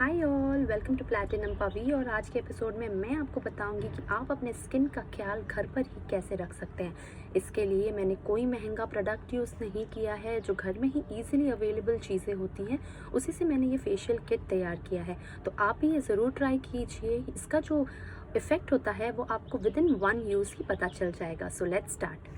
Hi all, welcome to platinum पवी। और आज के एपिसोड में मैं आपको बताऊंगी कि आप अपने स्किन का ख्याल घर पर ही कैसे रख सकते हैं। इसके लिए मैंने कोई महंगा प्रोडक्ट यूज़ नहीं किया है, जो घर में ही इजीली अवेलेबल चीज़ें होती हैं उसी से मैंने ये फेशियल किट तैयार किया है। तो आप भी ये ज़रूर ट्राई कीजिए। इसका जो इफ़ेक्ट होता है वो आपको विद इन 1 यूज़ ही पता चल जाएगा। So let's start.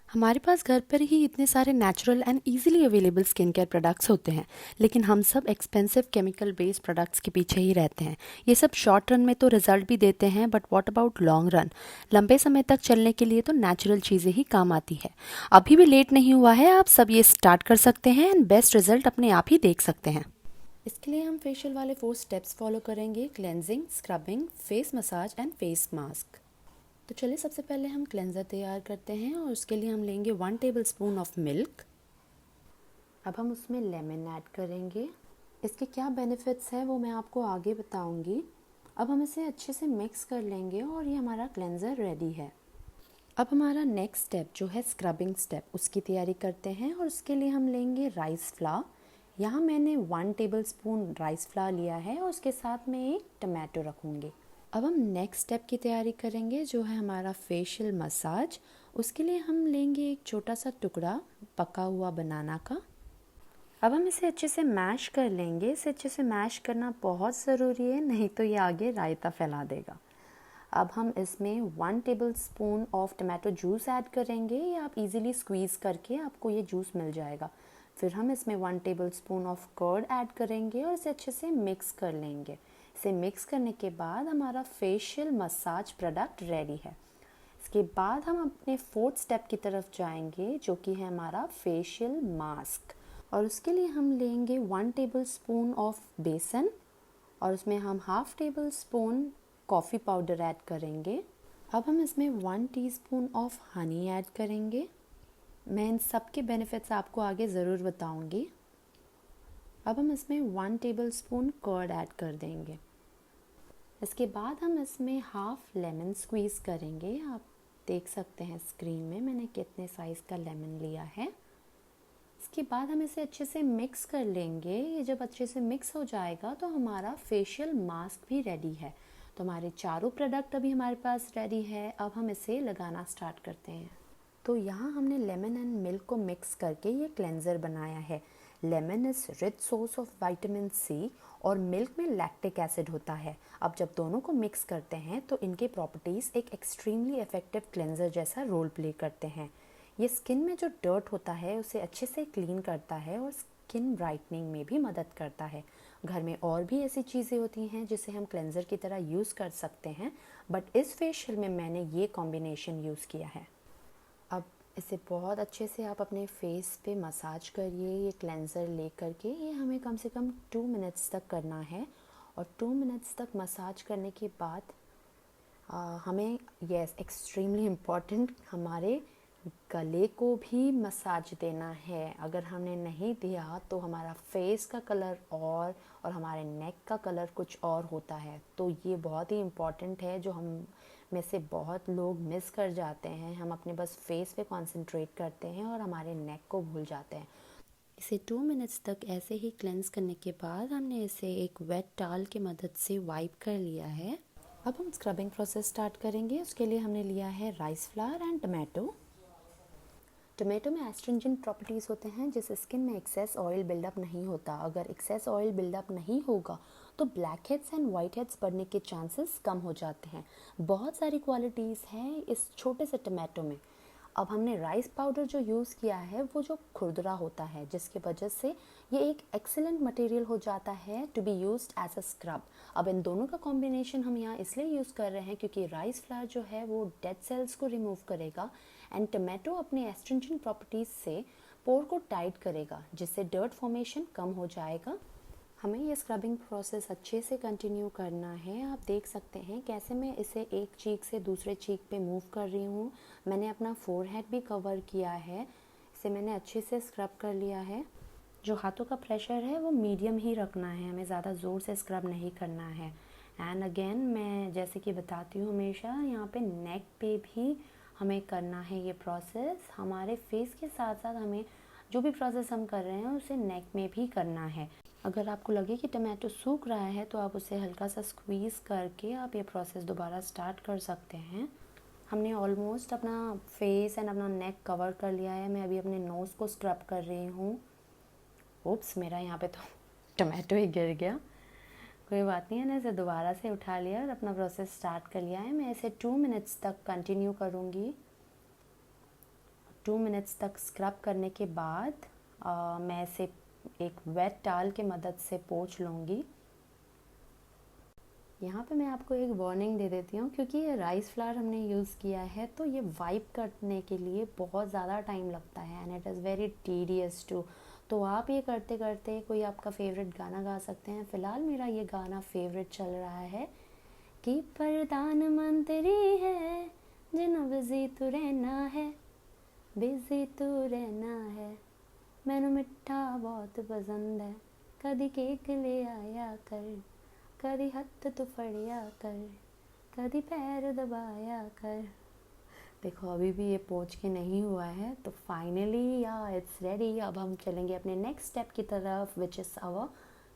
हमारे पास घर पर ही इतने सारे natural and easily available skin care products होते हैं, लेकिन हम सब एक्सपेंसिव केमिकल बेस्ड प्रोडक्ट्स के पीछे ही रहते हैं। ये सब शॉर्ट रन में तो रिजल्ट भी देते हैं, but what about long run? लंबे समय तक चलने के लिए तो नेचुरल चीज़ें ही काम आती है। अभी भी लेट नहीं हुआ है, आप सब ये स्टार्ट कर सकते हैं एंड बेस्ट रिजल्ट अपने आप ही देख सकते हैं। इसके लिए हम फेशियल वाले 4 स्टेप्स फॉलो करेंगे: cleansing, scrubbing, face massage and face mask. तो चलिए सबसे पहले हम क्लेंज़र तैयार करते हैं और उसके लिए हम लेंगे 1 टेबलस्पून ऑफ मिल्क। अब हम उसमें लेमन ऐड करेंगे। इसके क्या बेनिफिट्स हैं वो मैं आपको आगे बताऊंगी। अब हम इसे अच्छे से मिक्स कर लेंगे और ये हमारा क्लेंज़र रेडी है। अब हमारा नेक्स्ट स्टेप जो है स्क्रबिंग स्टेप, उसकी तैयारी करते हैं और उसके लिए हम लेंगे राइस फ्लावर। यहाँ मैंने 1 टेबलस्पून राइस फ्लावर लिया है और उसके साथ में एक टमाटो रखूँगी। अब हम नेक्स्ट स्टेप की तैयारी करेंगे जो है हमारा फेशियल मसाज। उसके लिए हम लेंगे एक छोटा सा टुकड़ा पका हुआ बनाना का। अब हम इसे अच्छे से मैश कर लेंगे। इसे अच्छे से मैश करना बहुत ज़रूरी है, नहीं तो ये आगे रायता फैला देगा। अब हम इसमें 1 tablespoon of tomato juice add करेंगे। ये आप इजीली स्क्वीज़ करके आपको ये जूस मिल जाएगा। फिर हम इसमें 1 टेबलस्पून ऑफ कर्ड ऐड करेंगे और इसे अच्छे से मिक्स कर लेंगे। इसे मिक्स करने के बाद हमारा फेशियल मसाज प्रोडक्ट रेडी है। इसके बाद हम अपने 4th स्टेप की तरफ जाएंगे जो कि है हमारा फेशियल मास्क। और उसके लिए हम लेंगे 1 टेबलस्पून ऑफ बेसन और उसमें हम 1/2 टेबलस्पून कॉफ़ी पाउडर ऐड करेंगे। अब हम इसमें 1 टीस्पून ऑफ हनी ऐड करेंगे। मैं इन सब के बेनिफिट्स आपको आगे ज़रूर बताऊंगी। अब हम इसमें 1 टेबलस्पून कर्ड ऐड कर देंगे। इसके बाद हम इसमें 1/2 लेमन स्क्वीज़ करेंगे। आप देख सकते हैं स्क्रीन में मैंने कितने साइज़ का लेमन लिया है। इसके बाद हम इसे अच्छे से मिक्स कर लेंगे। ये जब अच्छे से मिक्स हो जाएगा तो हमारा फेशियल मास्क भी रेडी है। तो हमारे चारों प्रोडक्ट अभी हमारे पास रेडी है। अब हम इसे लगाना स्टार्ट करते हैं। तो यहाँ हमने लेमन एंड मिल्क को मिक्स करके ये क्लेंज़र बनाया है। Lemon is rich source of vitamin C और मिल्क में लैक्टिक एसिड होता है। अब जब दोनों को मिक्स करते हैं तो इनके प्रॉपर्टीज़ एक एक्सट्रीमली इफ़ेक्टिव क्लेंज़र जैसा रोल प्ले करते हैं। ये स्किन में जो डर्ट होता है उसे अच्छे से क्लीन करता है और स्किन ब्राइटनिंग में भी मदद करता है। घर में और भी ऐसी चीज़ें होती हैं जिसे हम क्लेंज़र की तरह यूज़ कर सकते हैं, बट इस फेशियल में मैंने ये कॉम्बिनेशन यूज़ किया है। अब इसे बहुत अच्छे से आप अपने फेस पे मसाज करिए। ये क्लेंज़र ले करके ये हमें कम से कम 2 मिनट्स तक करना है। और 2 मिनट्स तक मसाज करने के बाद हमें यस एक्सट्रीमली इम्पॉर्टेंट हमारे गले को भी मसाज देना है। अगर हमने नहीं दिया तो हमारा फेस का कलर और हमारे नेक का कलर कुछ और होता है। तो ये बहुत ही इम्पॉर्टेंट है, जो हम में से बहुत लोग मिस कर जाते हैं। हम अपने बस फेस पे कंसंट्रेट करते हैं और हमारे नेक को भूल जाते हैं। इसे 2 मिनट्स तक ऐसे ही क्लेंस करने के बाद हमने इसे एक वेट टॉवल की मदद से वाइप कर लिया है। अब हम स्क्रबिंग प्रोसेस स्टार्ट करेंगे। उसके लिए हमने लिया है rice flour and tomato. Tomato में एस्ट्रिंजेंट प्रॉपर्टीज़ होते हैं जिससे स्किन में एक्सेस ऑयल बिल्डअप नहीं होता। अगर एक्सेस ऑयल बिल्डअप नहीं होगा तो black heads and white heads बढ़ने के चांसेस कम हो जाते हैं। बहुत सारी क्वालिटीज़ हैं इस छोटे से टमाटो में। अब हमने राइस पाउडर जो यूज़ किया है वो जो खुरदरा होता है, जिसकी वजह से ये एक एक्सीलेंट मटेरियल हो जाता है to be used as a scrub. अब इन दोनों का कॉम्बिनेशन हम यहाँ इसलिए यूज़ कर रहे हैं क्योंकि राइस फ्लावर जो है वो डेड सेल्स को रिमूव करेगा एंड टमाटो अपने एस्ट्रिंजेंट प्रॉपर्टीज़ से पोर को टाइट करेगा, जिससे डर्ट फॉर्मेशन कम हो जाएगा। हमें ये स्क्रबिंग प्रोसेस अच्छे से कंटिन्यू करना है। आप देख सकते हैं कैसे मैं इसे एक चीक से दूसरे चीक पे मूव कर रही हूँ। मैंने अपना फोरहेड भी कवर किया है। इसे मैंने अच्छे से स्क्रब कर लिया है। जो हाथों का प्रेशर है वो मीडियम ही रखना है, हमें ज़्यादा ज़ोर से स्क्रब नहीं करना है। एंड अगेन मैं जैसे कि बताती हूँ हमेशा, यहाँ पे नेक पे भी हमें करना है ये प्रोसेस। हमारे फेस के साथ साथ हमें जो भी प्रोसेस हम कर रहे हैं उसे नेक में भी करना है। अगर आपको लगे कि टमाटो सूख रहा है तो आप उसे हल्का सा स्क्वीज़ करके आप ये प्रोसेस दोबारा स्टार्ट कर सकते हैं। हमने ऑलमोस्ट अपना फेस एंड अपना नेक कवर कर लिया है। मैं अभी अपने नोज़ को स्क्रब कर रही हूँ। ओप्स, मेरा यहाँ पे तो टमाटो ही गिर गया। कोई बात नहीं है ना, इसे दोबारा से उठा लिया और अपना प्रोसेस स्टार्ट कर लिया है। मैं इसे 2 मिनट्स तक कंटिन्यू करूँगी। 2 मिनट्स तक स्क्रब करने के बाद मैं इसे एक वेट टॉवल की मदद से पोंछ लूँगी। यहाँ पे मैं आपको एक वार्निंग दे देती हूँ, क्योंकि ये राइस फ्लावर हमने यूज़ किया है तो ये वाइप करने के लिए बहुत ज़्यादा टाइम लगता है and it is very tedious to. तो आप ये करते करते कोई आपका फेवरेट गाना गा सकते हैं। फ़िलहाल मेरा ये गाना फेवरेट चल रहा है कि प्रधानमंत्री है जिन्हों बिजी तू रहना है, बिजी तू रहना है, मैनू मिठा बहुत पसंद है, कदी केक ले आया कर, कदी हथ तू फड़िया कर, कदी पैर दबाया कर। देखो अभी भी ये पोंछ के नहीं हुआ है। तो फाइनली इट्स रेडी। अब हम चलेंगे अपने नेक्स्ट स्टेप की तरफ, which is our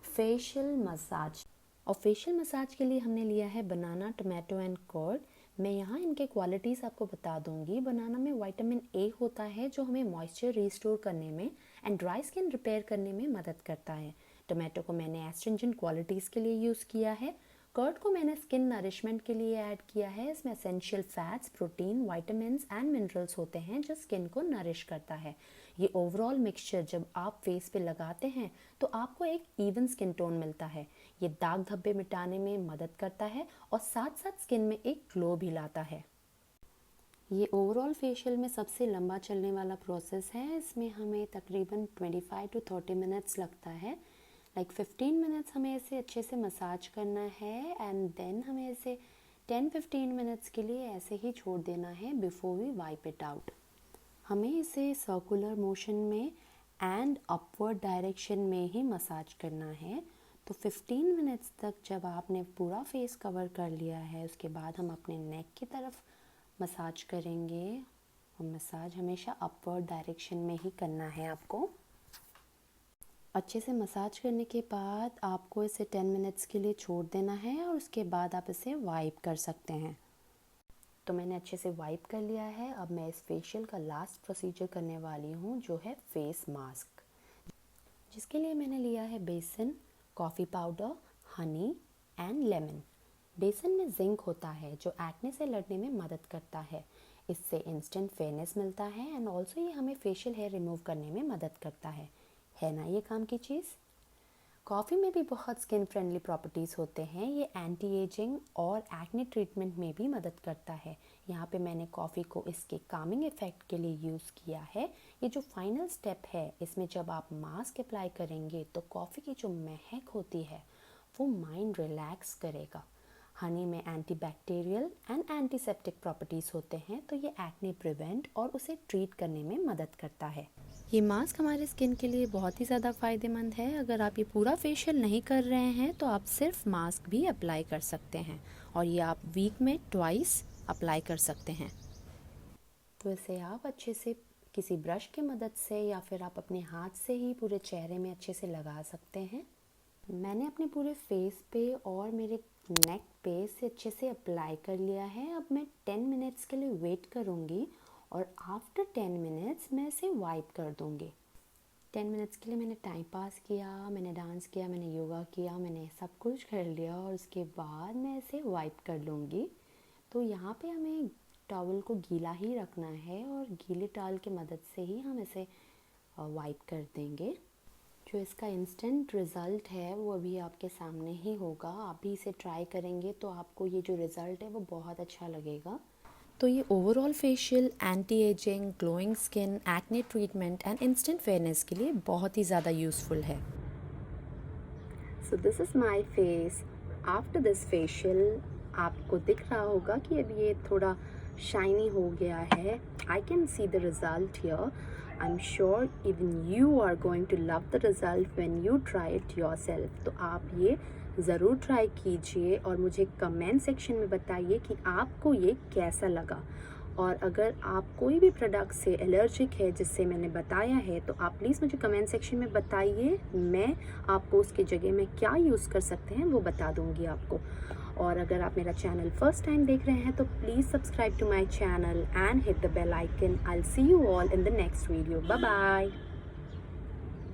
facial massage. और फेशियल मसाज के लिए हमने लिया है बनाना, टमाटो एंड कर्ड। मैं यहाँ इनके क्वालिटीज़ आपको बता दूंगी। बनाना में विटामिन ए होता है जो हमें मॉइस्चर रिस्टोर करने में एंड ड्राई स्किन रिपेयर करने में मदद करता है। टमाटो को मैंने एस्ट्रिंजेंट क्वालिटीज़ के लिए यूज़ किया है। कर्ड को मैंने स्किन नरिशमेंट के लिए ऐड किया है। इसमें essential fats, protein, vitamins and minerals होते हैं जो स्किन को नरिश करता है। ये ओवरऑल मिक्सचर जब आप फेस पे लगाते हैं तो आपको एक इवन स्किन टोन मिलता है। ये दाग धब्बे मिटाने में मदद करता है और साथ साथ स्किन में एक ग्लो भी लाता है। ये ओवरऑल फेशियल में सबसे लंबा चलने वाला प्रोसेस है। इसमें हमें तकरीबन 25 to 30 मिनट्स लगता है। 15 मिनट्स हमें इसे अच्छे से मसाज करना है एंड देन हमें इसे 10-15 मिनट्स के लिए ऐसे ही छोड़ देना है before we wipe it out. हमें इसे सर्कुलर मोशन में एंड अपवर्ड डायरेक्शन में ही मसाज करना है। तो 15 मिनट्स तक जब आपने पूरा फेस कवर कर लिया है, उसके बाद हम अपने नेक की तरफ मसाज करेंगे। और मसाज हमेशा अपवर्ड डायरेक्शन में ही करना है आपको। अच्छे से मसाज करने के बाद आपको इसे 10 मिनट्स के लिए छोड़ देना है और उसके बाद आप इसे वाइप कर सकते हैं। तो मैंने अच्छे से वाइप कर लिया है। अब मैं इस फेशियल का लास्ट प्रोसीजर करने वाली हूँ जो है फेस मास्क, जिसके लिए मैंने लिया है बेसन, coffee powder, honey and lemon. बेसन में जिंक होता है जो एक्ने से लड़ने में मदद करता है। इससे इंस्टेंट फेयरनेस मिलता है एंड ऑल्सो ये हमें फेशियल हेयर रिमूव करने में मदद करता है ना ये काम की चीज़। कॉफ़ी में भी बहुत स्किन फ्रेंडली प्रॉपर्टीज़ होते हैं। ये एंटी एजिंग और एक्ने ट्रीटमेंट में भी मदद करता है। यहाँ पे मैंने कॉफ़ी को इसके कामिंग इफ़ेक्ट के लिए यूज़ किया है। ये जो फाइनल स्टेप है, इसमें जब आप मास्क अप्लाई करेंगे तो कॉफ़ी की जो महक होती है वो माइंड रिलैक्स करेगा। हनी में एंटीबैक्टीरियल एंड एंटीसेप्टिक प्रॉपर्टीज़ होते हैं, तो ये एक्ने प्रिवेंट और उसे ट्रीट करने में मदद करता है। ये मास्क हमारे स्किन के लिए बहुत ही ज़्यादा फ़ायदेमंद है। अगर आप ये पूरा फेशियल नहीं कर रहे हैं तो आप सिर्फ मास्क भी अप्लाई कर सकते हैं और ये आप वीक में ट्वाइस अप्लाई कर सकते हैं। तो इसे आप अच्छे से किसी ब्रश की मदद से या फिर आप अपने हाथ से ही पूरे चेहरे में अच्छे से लगा सकते हैं। मैंने अपने पूरे फेस पे और मेरे नेक पे से अच्छे से अप्लाई कर लिया है। अब मैं 10 मिनट्स के लिए वेट करूँगी और आफ्टर 10 मिनट्स मैं इसे वाइप कर दूँगी। 10 मिनट्स के लिए मैंने टाइम पास किया, मैंने डांस किया, मैंने योगा किया, मैंने सब कुछ कर लिया और उसके बाद मैं इसे वाइप कर लूँगी। तो यहाँ पे हमें टॉवल को गीला ही रखना है और गीले टॉवल की मदद से ही हम इसे वाइप कर देंगे। जो इसका इंस्टेंट रिज़ल्ट है वो अभी आपके सामने ही होगा। आप भी इसे ट्राई करेंगे तो आपको ये जो रिज़ल्ट है वो बहुत अच्छा लगेगा। तो ये overall facial anti ageing, glowing skin, acne treatment and instant fairness के लिए बहुत ही ज़्यादा यूज़फुल है। So this is my face after this facial. आपको दिख रहा होगा कि अब ये थोड़ा शाइनी हो गया है। I can see the result here. I am sure even you are going to love the result when you try it yourself. तो आप ये ज़रूर ट्राई कीजिए और मुझे कमेंट सेक्शन में बताइए कि आपको ये कैसा लगा। और अगर आप कोई भी प्रोडक्ट से एलर्जिक है जिससे मैंने बताया है तो आप प्लीज़ मुझे कमेंट सेक्शन में बताइए, मैं आपको उसकी जगह में क्या यूज़ कर सकते हैं वो बता दूँगी आपको। और अगर आप मेरा चैनल फर्स्ट टाइम देख रहे हैं तो please subscribe to my channel and hit the bell icon. I will see you all in the next video. Bye bye.